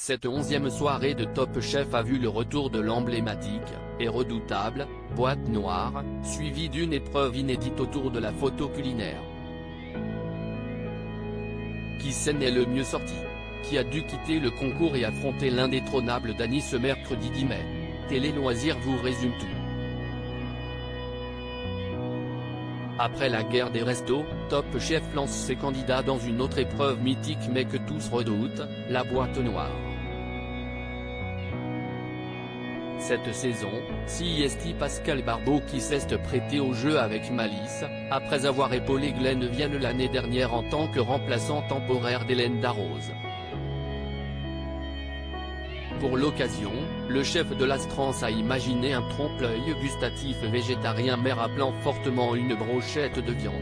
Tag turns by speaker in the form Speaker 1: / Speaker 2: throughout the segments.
Speaker 1: Cette 11e soirée de Top Chef a vu le retour de l'emblématique, et redoutable, boîte noire, suivie d'une épreuve inédite autour de la photo culinaire. Qui scène est le mieux sorti? Qui a dû quitter le concours et affronter l'indétrônable Dany ce mercredi 10 mai? Télé Loisirs vous résume tout. Après la guerre des restos, Top Chef lance ses candidats dans une autre épreuve mythique mais que tous redoutent, la boîte noire. Cette saison, c'est Pascal Barbeau qui s'est prêté au jeu avec malice, après avoir épaulé Glenn Vielle l'année dernière en tant que remplaçant temporaire d'Hélène Darroze. Pour l'occasion, le chef de l'Astrance a imaginé un trompe-l'œil gustatif végétarien mais rappelant fortement une brochette de viande.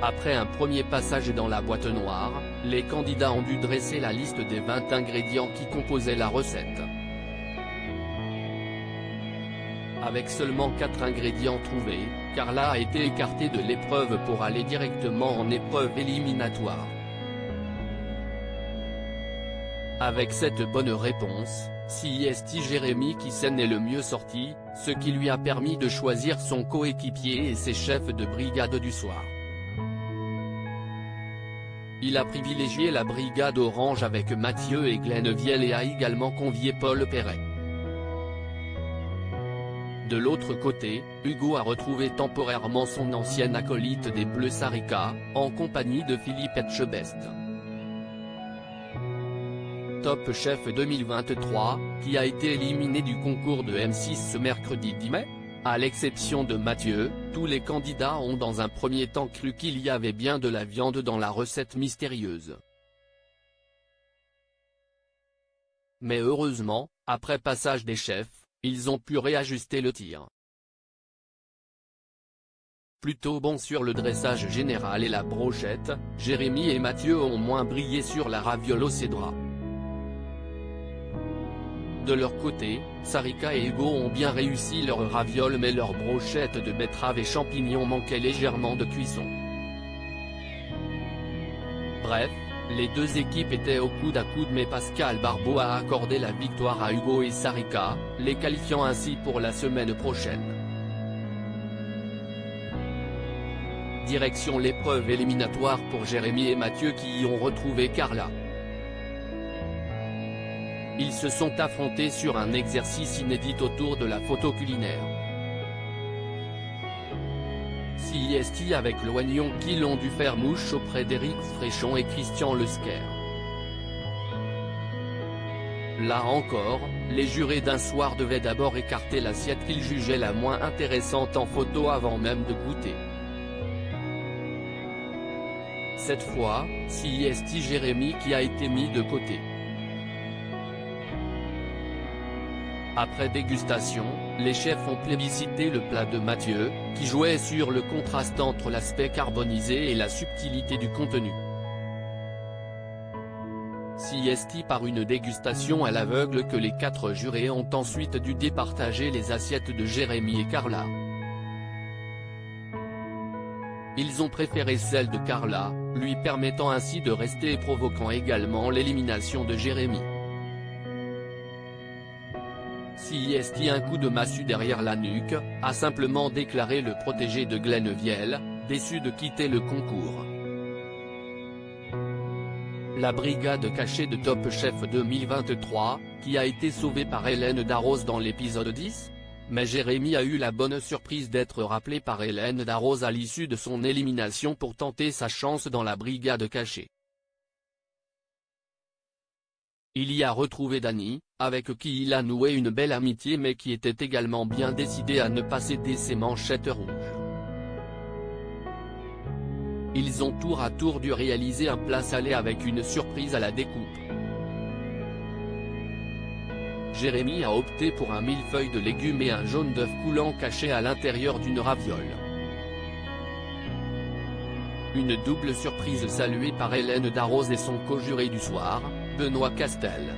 Speaker 1: Après un premier passage dans la boîte noire, les candidats ont dû dresser la liste des 20 ingrédients qui composaient la recette. Avec seulement 4 ingrédients trouvés, Carla a été écartée de l'épreuve pour aller directement en épreuve éliminatoire. Avec cette bonne réponse, c'est Jérémy qui s'en est le mieux sorti, ce qui lui a permis de choisir son coéquipier et ses chefs de brigade du soir. Il a privilégié la brigade orange avec Mathieu et Glenn Vielle et a également convié Paul Perret. De l'autre côté, Hugo a retrouvé temporairement son ancienne acolyte des Bleus Sarika, en compagnie de Philippe Etchebest. Top Chef 2023, qui a été éliminé du concours de M6 ce mercredi 10 mai. À l'exception de Mathieu, tous les candidats ont dans un premier temps cru qu'il y avait bien de la viande dans la recette mystérieuse. Mais heureusement, après passage des chefs, ils ont pu réajuster le tir. Plutôt bon sur le dressage général et la brochette, Jérémy et Mathieu ont moins brillé sur la raviole au cédra. De leur côté, Sarika et Hugo ont bien réussi leur raviole mais leur brochette de betterave et champignons manquait légèrement de cuisson. Bref, les deux équipes étaient au coude à coude mais Pascal Barbeau a accordé la victoire à Hugo et Sarika, les qualifiant ainsi pour la semaine prochaine. Direction l'épreuve éliminatoire pour Jérémy et Mathieu qui y ont retrouvé Carla. Ils se sont affrontés sur un exercice inédit autour de la photo culinaire. C'est avec l'oignon qui l'ont dû faire mouche auprès d'Éric Fréchon et Christian Lesquer. Là encore, les jurés d'un soir devaient d'abord écarter l'assiette qu'ils jugeaient la moins intéressante en photo avant même de goûter. Cette fois, c'est Jérémy qui a été mis de côté. Après dégustation, les chefs ont plébiscité le plat de Mathieu, qui jouait sur le contraste entre l'aspect carbonisé et la subtilité du contenu. C'est par une dégustation à l'aveugle que les 4 jurés ont ensuite dû départager les assiettes de Jérémy et Carla. Ils ont préféré celle de Carla, lui permettant ainsi de rester et provoquant également l'élimination de Jérémy. C'est un coup de massue derrière la nuque, a simplement déclaré le protégé de Glenn Vielle, déçu de quitter le concours. La brigade cachée de Top Chef 2023, qui a été sauvée par Hélène Darroze dans l'épisode 10, mais Jérémy a eu la bonne surprise d'être rappelé par Hélène Darroze à l'issue de son élimination pour tenter sa chance dans la brigade cachée. Il y a retrouvé Dany, avec qui il a noué une belle amitié mais qui était également bien décidé à ne pas céder ses manchettes rouges. Ils ont tour à tour dû réaliser un plat salé avec une surprise à la découpe. Jérémy a opté pour un millefeuille de légumes et un jaune d'œuf coulant caché à l'intérieur d'une raviole. Une double surprise saluée par Hélène Darroze et son co-juré du soir, Benoît Castel.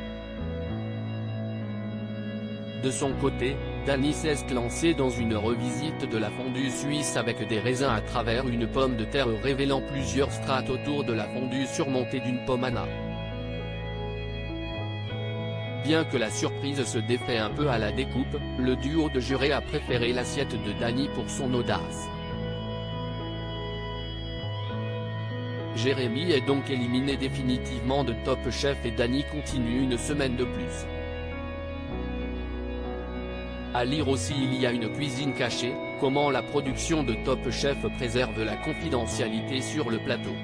Speaker 1: De son côté, Dany s'est lancé dans une revisite de la fondue suisse avec des raisins à travers une pomme de terre révélant plusieurs strates autour de la fondue surmontée d'une pomme Anna. Bien que la surprise se défait un peu à la découpe, le duo de jurés a préféré l'assiette de Dany pour son audace. Jérémy est donc éliminé définitivement de Top Chef et Dany continue une semaine de plus. À lire aussi il y a une cuisine cachée, comment la production de Top Chef préserve la confidentialité sur le plateau.